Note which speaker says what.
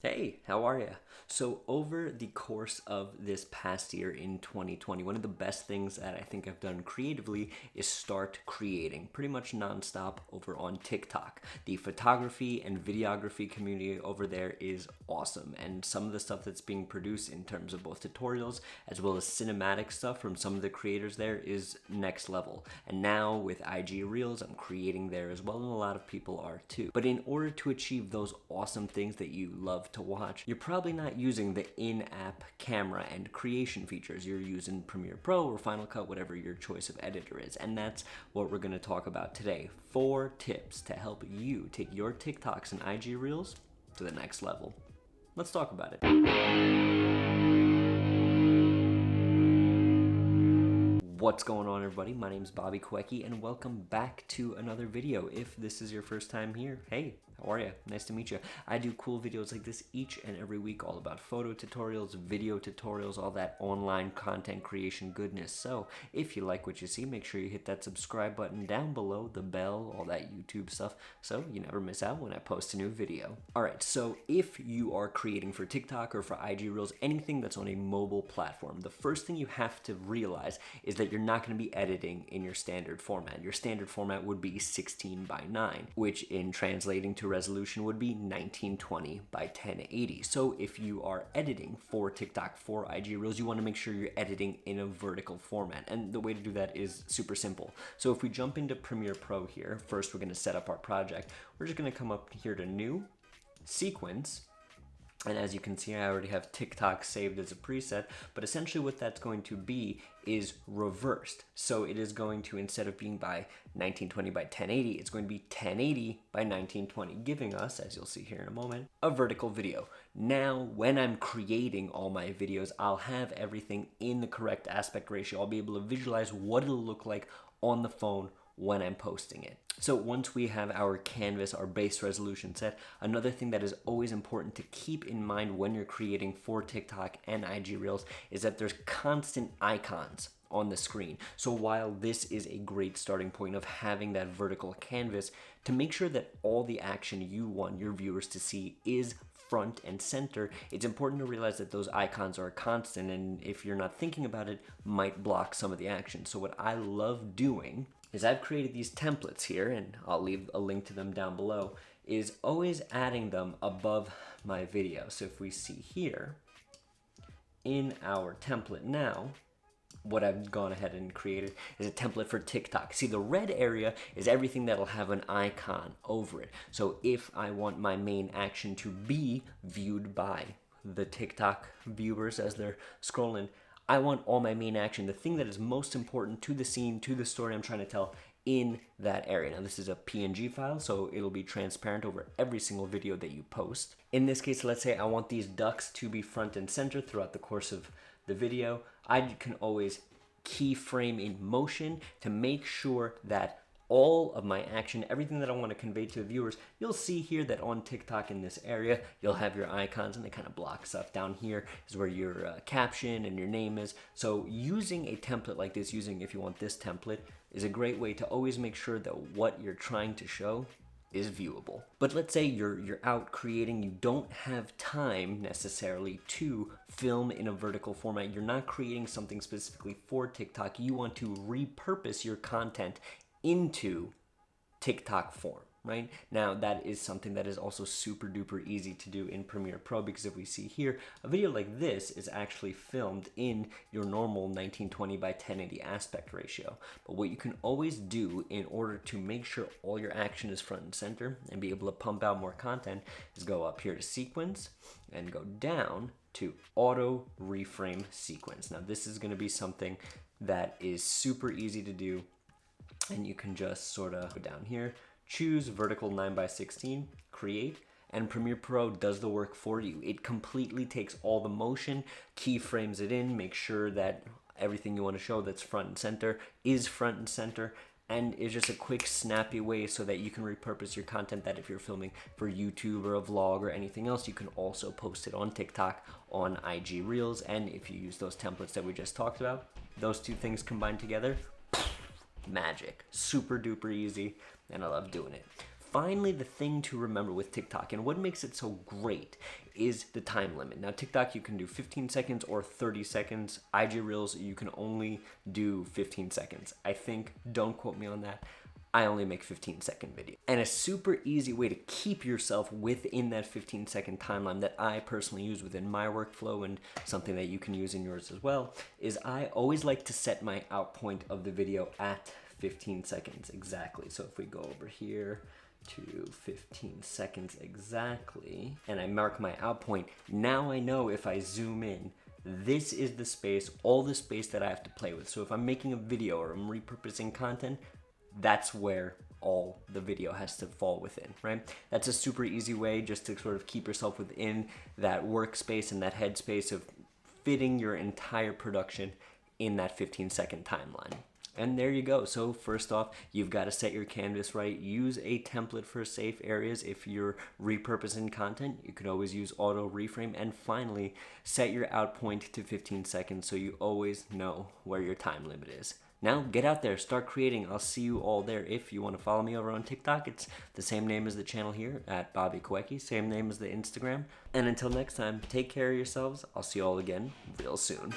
Speaker 1: Hey, how are you? So, over the course of this past year in 2020, one of the best things that I think I've done creatively is start creating pretty much nonstop over on TikTok. The photography and videography community over there is awesome, and some of the stuff that's being produced in terms of both tutorials as well as cinematic stuff from some of the creators there is next level. And now with IG Reels, I'm creating there as well, and a lot of people are too. But in order to achieve those awesome things that you love to watch, you're probably not using the in-app camera and creation features. You're using Premiere Pro or Final Cut, whatever your choice of editor is. And that's what we're going to talk about today. 4 tips to help you take your TikToks and IG Reels to the next level. Let's talk about it. What's going on, everybody? My name is Bobby Kwecky, and welcome back to another video. If this is your first time here, hey, how are you? Nice to meet you. I do cool videos like this each and every week, all about photo tutorials, video tutorials, all that online content creation goodness. So if you like what you see, make sure you hit that subscribe button down below, the bell, all that YouTube stuff, so you never miss out when I post a new video. All right, so if you are creating for TikTok or for IG Reels, anything that's on a mobile platform, the first thing you have to realize is that you're not going to be editing in your standard format. Your standard format would be 16:9, which in translating to resolution would be 1920 by 1080. So if you are editing for TikTok, for IG Reels, you want to make sure you're editing in a vertical format. And the way to do that is super simple. So if we jump into Premiere Pro here, first we're going to set up our project. We're just going to come up here to New, Sequence, and as you can see, I already have TikTok saved as a preset, but essentially what that's going to be is reversed. So it is going to, instead of being by 1920 by 1080, it's going to be 1080 by 1920, giving us, as you'll see here in a moment, a vertical video. Now, when I'm creating all my videos, I'll have everything in the correct aspect ratio. I'll be able to visualize what it'll look like on the phone when I'm posting it. So once we have our canvas, our base resolution set, another thing that is always important to keep in mind when you're creating for TikTok and IG Reels is that there's constant icons on the screen. So while this is a great starting point of having that vertical canvas, to make sure that all the action you want your viewers to see is front and center, it's important to realize that those icons are constant, and if you're not thinking about it, might block some of the action. So what I love doing is I've created these templates here, and I'll leave a link to them down below, is always adding them above my video. So if we see here, in our template now, what I've gone ahead and created is a template for TikTok. See, the red area is everything that'll have an icon over it. So if I want my main action to be viewed by the TikTok viewers as they're scrolling, I want all my main action, the thing that is most important to the scene, to the story I'm trying to tell, in that area. Now this is a PNG file, so it'll be transparent over every single video that you post. In this case, let's say I want these ducks to be front and center throughout the course of the video. I can always keyframe in motion to make sure that all of my action, everything that I want to convey to the viewers, you'll see here that on TikTok in this area, you'll have your icons and they kind of block stuff. Down here is where your caption and your name is. So using a template like this, if you want this template, is a great way to always make sure that what you're trying to show is viewable. But let's say you're out creating, you don't have time necessarily to film in a vertical format. You're not creating something specifically for TikTok. You want to repurpose your content into TikTok form, right? Now that is something that is also super duper easy to do in Premiere Pro, because if we see here, a video like this is actually filmed in your normal 1920 by 1080 aspect ratio. But what you can always do in order to make sure all your action is front and center and be able to pump out more content is go up here to sequence and go down to auto reframe sequence. Now this is going to be something that is super easy to do. And you can just sort of go down here, choose vertical 9:16, create, and Premiere Pro does the work for you. It completely takes all the motion, keyframes it in, make sure that everything you want to show that's front and center is front and center, and it's just a quick, snappy way so that you can repurpose your content, that if you're filming for YouTube or a vlog or anything else, you can also post it on TikTok, on IG Reels, and if you use those templates that we just talked about, those two things combined together, magic. Super duper easy, and I love doing it. finally, the thing to remember with TikTok and what makes it so great is the time limit. Now, TikTok, you can do 15 seconds or 30 seconds. IG Reels, you can only do 15 seconds. I think, don't quote me on that, I only make 15-second videos. And a super easy way to keep yourself within that 15-second timeline that I personally use within my workflow, and something that you can use in yours as well, is I always like to set my out point of the video at 15 seconds exactly. So if we go over here to 15 seconds exactly, and I mark my out point, now I know if I zoom in, this is the space, all the space that I have to play with. So if I'm making a video or I'm repurposing content, that's where all the video has to fall within, right? That's a super easy way just to sort of keep yourself within that workspace and that headspace of fitting your entire production in that 15-second timeline. And there you go. So first off, you've got to set your canvas right. Use a template for safe areas. If you're repurposing content, you could always use auto reframe. And finally, set your out point to 15 seconds so you always know where your time limit is. Now get out there, start creating. I'll see you all there. If you want to follow me over on TikTok, it's the same name as the channel here, at Bobby Kawecki, same name as the Instagram. And until next time, take care of yourselves. I'll see you all again real soon.